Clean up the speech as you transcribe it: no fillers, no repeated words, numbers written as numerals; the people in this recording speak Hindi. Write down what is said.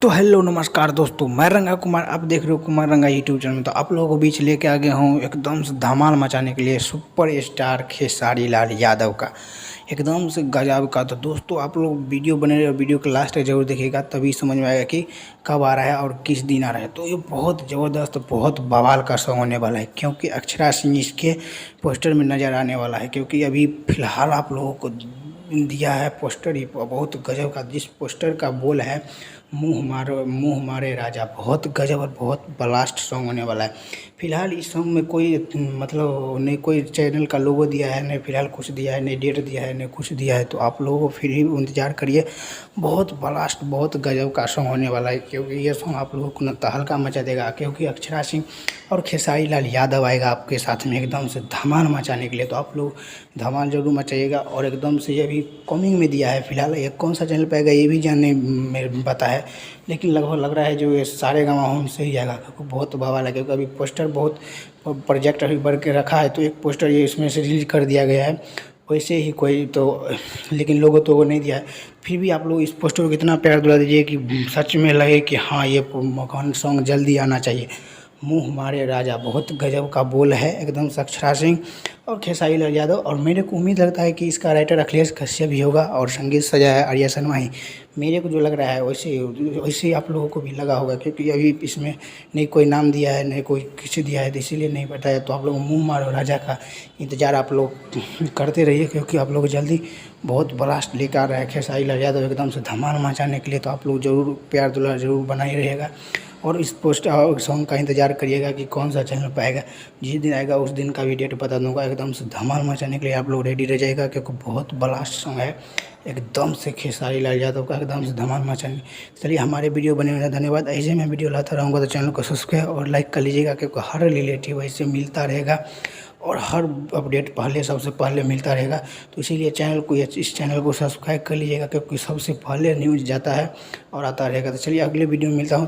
तो हेलो नमस्कार दोस्तों, मैं रंगा कुमार। आप देख रहे हो कुमार रंगा यूट्यूब चैनल। तो आप लोगों को बीच लेके आ गया हूँ एकदम से धमाल मचाने के लिए सुपर स्टार खेसारी लाल यादव का एकदम से गजब का। तो दोस्तों आप लोग वीडियो बने रहे, वीडियो के लास्ट तक जरूर देखिएगा, तभी समझ में आएगा कि कब आ रहा है और किस दिन आ रहा है। तो ये बहुत ज़बरदस्त, बहुत बवाल का सॉन्ग होने वाला है, क्योंकि अक्षरा सिंह इसके पोस्टर में नज़र आने वाला है। क्योंकि अभी फ़िलहाल आप लोगों को दिया है पोस्टर ही बहुत गजब का। जिस पोस्टर का बोल है मुँह मारे राजा, बहुत गजब और बहुत ब्लास्ट सॉन्ग होने वाला है। फ़िलहाल इस सॉन्ग में कोई मतलब नहीं कोई चैनल का लोगो दिया है, नहीं फ़िलहाल कुछ दिया है, नहीं डेट दिया है, नहीं कुछ दिया है। तो आप लोगों को फिर भी इंतज़ार करिए, बहुत ब्लास्ट, बहुत गजब का सॉन्ग होने वाला है। क्योंकि ये सॉन्ग आप लोगों को न तहलका मचा देगा, क्योंकि अक्षरा सिंह और खेसारी लाल यादव आएगा आपके साथ में एकदम से धमाल मचाने के लिए। तो आप लोग धमाल जरूर मचाइएगा। और एकदम से ये भी कॉमिंग में दिया है, फिलहाल ये कौन सा चैनल पे आएगा ये भी जानने में पता है, लेकिन लगभग लग रहा है जो ये सारेगामा होम से ही आएगा, क्योंकि बहुत बवाल है। क्योंकि अभी पोस्टर बहुत प्रोजेक्ट अभी बढ़ के रखा है, तो एक पोस्टर ये इसमें से रिलीज कर दिया गया है, वैसे ही कोई तो, लेकिन लोगों तो वो नहीं दिया है। फिर भी आप लोग इस पोस्टर को कितना प्यार दिला दीजिए कि सच में लगे कि हाँ ये मकान सॉन्ग जल्दी आना चाहिए। मुँह मारे राजा, बहुत गजब का बोल है एकदम से अक्षरा सिंह और खेसारी लाल यादव। और मेरे को उम्मीद लगता है कि इसका राइटर अखिलेश कश्यप भी होगा और संगीत सजाया है आर्या शर्मा ही। मेरे को जो लग रहा है वैसे ही आप लोगों को भी लगा होगा, क्योंकि अभी इसमें नहीं कोई नाम दिया है, नहीं कोई किसी दिया है, तो इसीलिए नहीं पता है। तो आप लोग मुँह मारो राजा का इंतज़ार आप लोग करते रहिए, क्योंकि आप लोग जल्दी बहुत ब्लास्ट लेकर आ रहा है खेसारी लाल यादव एकदम से धमाल मचाने के लिए। तो आप लोग ज़रूर प्यार दुलार ज़रूर बनाए रहिएगा और इस पोस्ट सॉन्ग का इंतज़ार करिएगा कि कौन सा चैनल पर आएगा। जिस दिन आएगा उस दिन का भी डेट बता दूंगा। एकदम से धमाल मचाने के लिए आप लोग रेडी रह जाएगा, क्योंकि बहुत ब्लास्ट सॉन्ग है एकदम से खेसारी लाल यादव का, एकदम से धमाल मचाने। चलिए हमारे वीडियो बने हुए धन्यवाद। ऐसे मैं वीडियो लाता रहूँगा, तो चैनल को सब्सक्राइब और लाइक कर लीजिएगा, क्योंकि हर रिलेटिव ऐसे मिलता रहेगा और हर अपडेट पहले सबसे पहले मिलता रहेगा। तो इसीलिए चैनल को इस चैनल को सब्सक्राइब कर लीजिएगा, क्योंकि सबसे पहले न्यूज़ जाता है और आता रहेगा। तो चलिए अगले वीडियो में मिलता हूँ।